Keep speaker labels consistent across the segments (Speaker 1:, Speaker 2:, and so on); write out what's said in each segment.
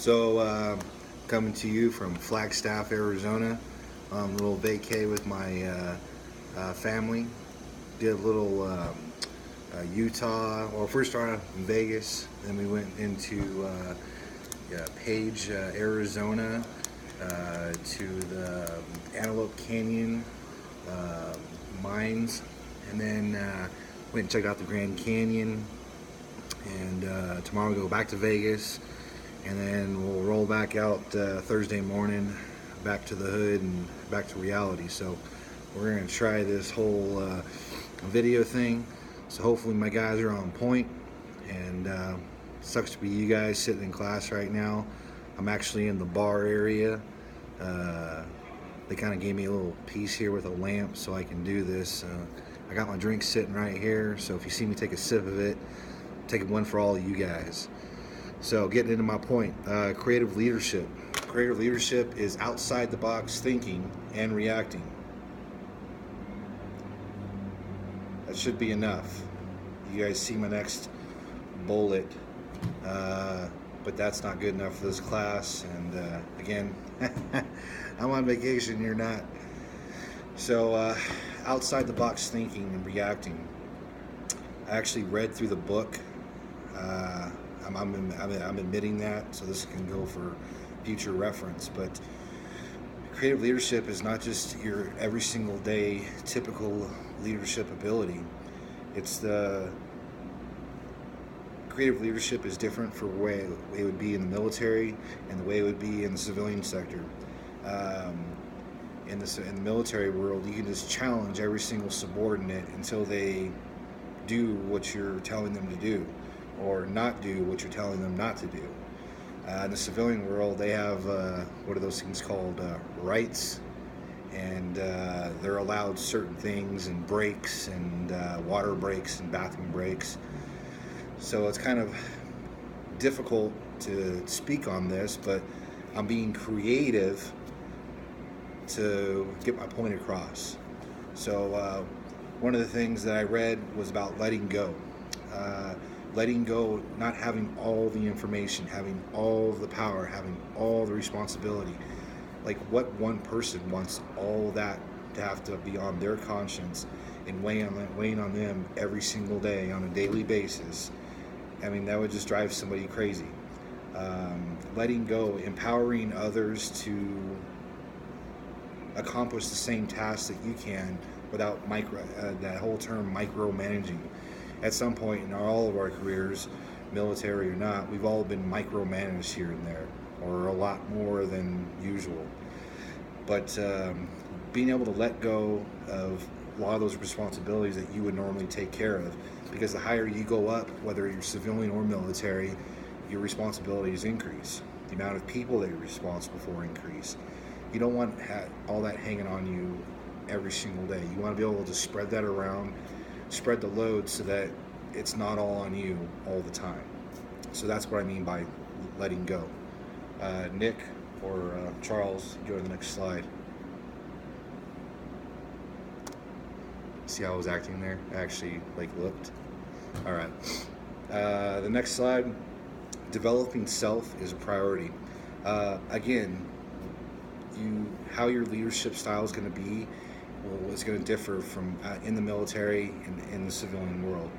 Speaker 1: Coming to you from Flagstaff, Arizona, little vacay with my family. Did a little Utah. Well, first started off in Vegas, then we went into Page, Arizona, to the Antelope Canyon mines, and then went and checked out the Grand Canyon. And tomorrow we go back to Vegas, and then we'll roll back out Thursday morning, back to the hood and back to reality. So we're gonna try this whole video thing. So hopefully my guys are on point. And sucks to be you guys sitting in class right now. I'm actually in the bar area. They kind of gave me a little piece here with a lamp so I can do this. I got my drink sitting right here, so if you see me take a sip of it, take one for all of you guys. So getting into my point, creative leadership. Creative leadership is outside the box thinking and reacting. That should be enough. You guys see my next bullet, but that's not good enough for this class. And again, I'm on vacation, you're not. So outside the box thinking and reacting. I actually read through the book. I'm admitting that, so this can go for future reference. But creative leadership is not just your every single day typical leadership ability. It's the creative leadership is different for the way it would be in the military and the way it would be in the civilian sector. In the military world, you can just challenge every single subordinate until they do what you're telling them to do, or not do what you're telling them not to do. In the civilian world, they have what are those things called, rights, and they're allowed certain things and breaks and water breaks and bathroom breaks. So it's kind of difficult to speak on this, but I'm being creative to get my point across. So one of the things that I read was about letting go. Letting go, not having all the information, having all the power, having all the responsibility. Like, what one person wants all that to have to be on their conscience and weighing on them every single day on a daily basis? I mean, that would just drive somebody crazy. Letting go, empowering others to accomplish the same tasks that you can without that whole term micromanaging. At some point in all of our careers, military or not, we've all been micromanaged here and there, or a lot more than usual. But being able to let go of a lot of those responsibilities that you would normally take care of, because the higher you go up, whether you're civilian or military, your responsibilities increase. The amount of people that you're responsible for increase. You don't want all that hanging on you every single day. You want to be able to spread that around, spread the load so that it's not all on you all the time. So that's what I mean by letting go. Nick or Charles, go to the next slide. See how I was acting there? I actually looked. All right. The next slide. Developing self is a priority. Again, how your leadership style is going to be, well, it's going to differ from in the military and in the civilian world.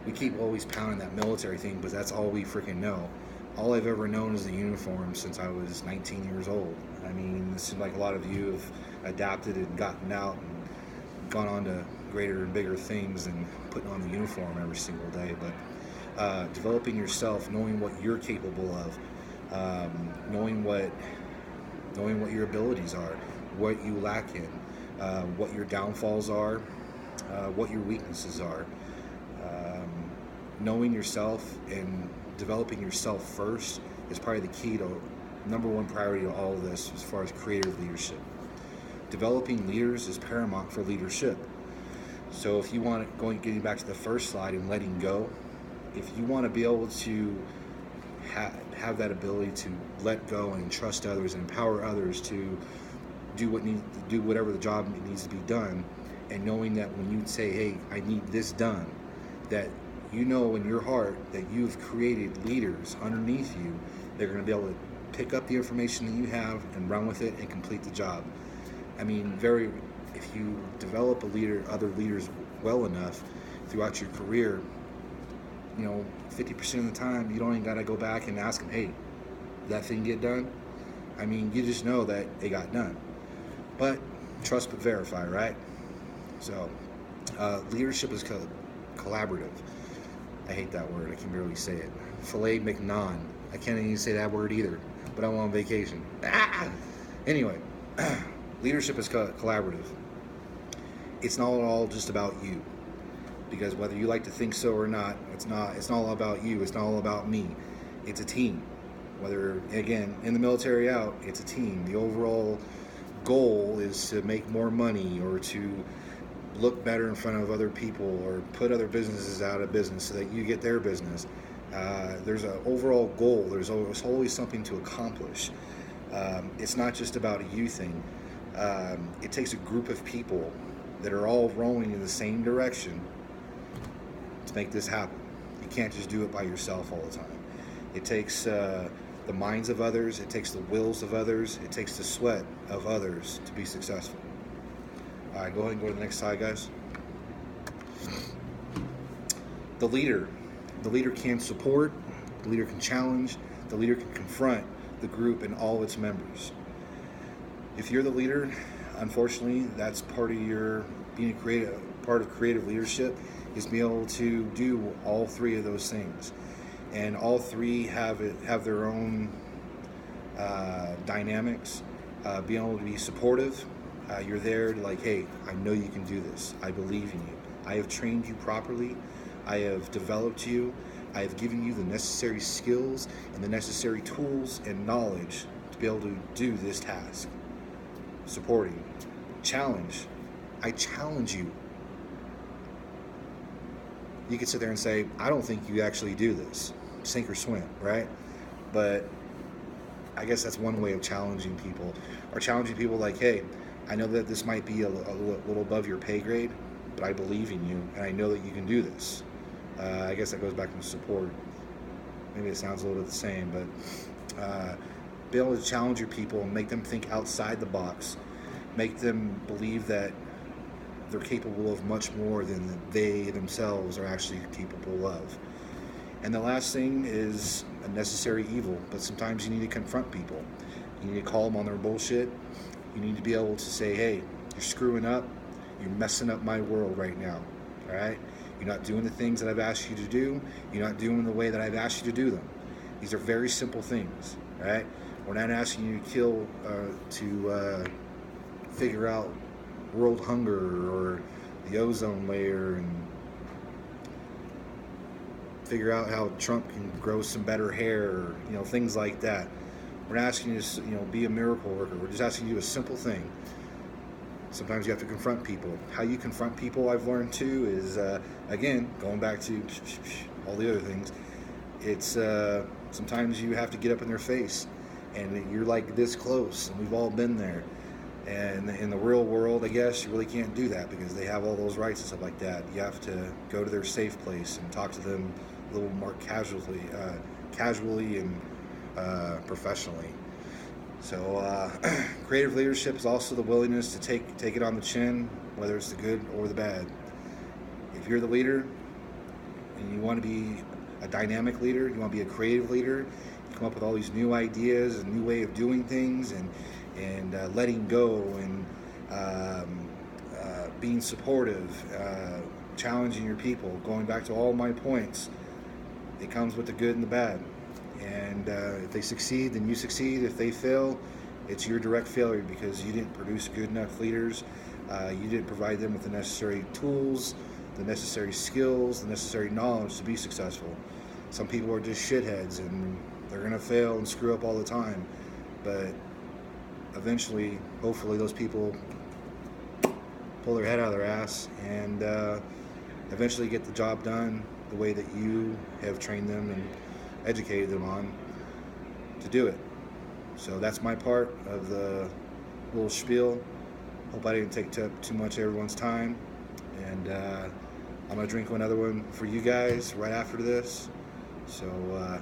Speaker 1: We keep always pounding that military thing, but that's all we freaking know. All I've ever known is the uniform since I was 19 years old. I mean, it seems like a lot of you have adapted and gotten out and gone on to greater and bigger things and putting on the uniform every single day. But developing yourself, knowing what you're capable of, knowing what your abilities are, what you lack in, what your downfalls are, what your weaknesses are. Knowing yourself and developing yourself first is probably the key to number one priority to all of this as far as creative leadership. Developing leaders is paramount for leadership. So if you want to, getting back to the first slide and letting go, if you want to be able to have that ability to let go and trust others and empower others to do whatever the job needs to be done, and knowing that when you say, hey, I need this done, that you know in your heart that you've created leaders underneath you that are going to be able to pick up the information that you have and run with it and complete the job. I mean, if you develop other leaders well enough throughout your career, 50% of the time, you don't even got to go back and ask them, hey, did that thing get done? I mean, you just know that it got done. But trust but verify, right? So, leadership is collaborative. I hate that word. I can barely say it. Filet mignon. I can't even say that word either, but I'm on vacation. Anyway, leadership is collaborative. It's not all just about you, because whether you like to think so or not, it's not all about you. It's not all about me. It's a team. Whether, again, in the military out, it's a team. The overall goal is to make more money or to look better in front of other people or put other businesses out of business so that you get their business. There's an overall goal. There's always something to accomplish. It's not just about a you thing. It takes a group of people that are all rowing in the same direction to make this happen. You can't just do it by yourself all the time. It takes the minds of others, it takes the wills of others, it takes the sweat of others to be successful. All right, go ahead and go to the next slide, guys. The leader can support, the leader can challenge, the leader can confront the group and all its members. If you're the leader, unfortunately, that's part of your being part of creative leadership is being able to do all three of those things. And all three have their own dynamics. Being able to be supportive, you're there to hey, I know you can do this. I believe in you. I have trained you properly. I have developed you. I have given you the necessary skills and the necessary tools and knowledge to be able to do this task. Supporting. Challenge. I challenge you. You could sit there and say, I don't think you actually do this. Sink or swim, right? But I guess that's one way of challenging people. Or challenging people hey, I know that this might be a little above your pay grade, but I believe in you, and I know that you can do this. I guess that goes back to support. Maybe it sounds a little bit the same, but be able to challenge your people and make them think outside the box. Make them believe that they're capable of much more than they themselves are actually capable of. And the last thing is a necessary evil, but sometimes you need to confront people. You need to call them on their bullshit. You need to be able to say, hey, you're screwing up. You're messing up my world right now, all right? You're not doing the things that I've asked you to do. You're not doing the way that I've asked you to do them. These are very simple things, all right? We're not asking you to kill, to figure out world hunger or the ozone layer and figure out how Trump can grow some better hair, or, things like that. We're not asking you to, be a miracle worker. We're just asking you a simple thing. Sometimes you have to confront people. How you confront people, I've learned too, is, again, going back to all the other things, it's sometimes you have to get up in their face, and you're this close, and we've all been there. And in the real world, I guess, you really can't do that because they have all those rights and stuff like that. You have to go to their safe place and talk to them a little more casually and professionally. So creative leadership is also the willingness to take it on the chin, whether it's the good or the bad. If you're the leader and you want to be a dynamic leader, you want to be a creative leader, you come up with all these new ideas and new way of doing things and letting go and being supportive, challenging your people, going back to all my points. It comes with the good and the bad. And if they succeed, then you succeed. If they fail, it's your direct failure because you didn't produce good enough leaders. You didn't provide them with the necessary tools, the necessary skills, the necessary knowledge to be successful. Some people are just shitheads and they're going to fail and screw up all the time. But eventually, hopefully, those people pull their head out of their ass and eventually get the job done the way that you have trained them and educated them on to do it. So that's my part of the little spiel. Hope I didn't take up too much of everyone's time. And I'm gonna drink another one for you guys right after this. So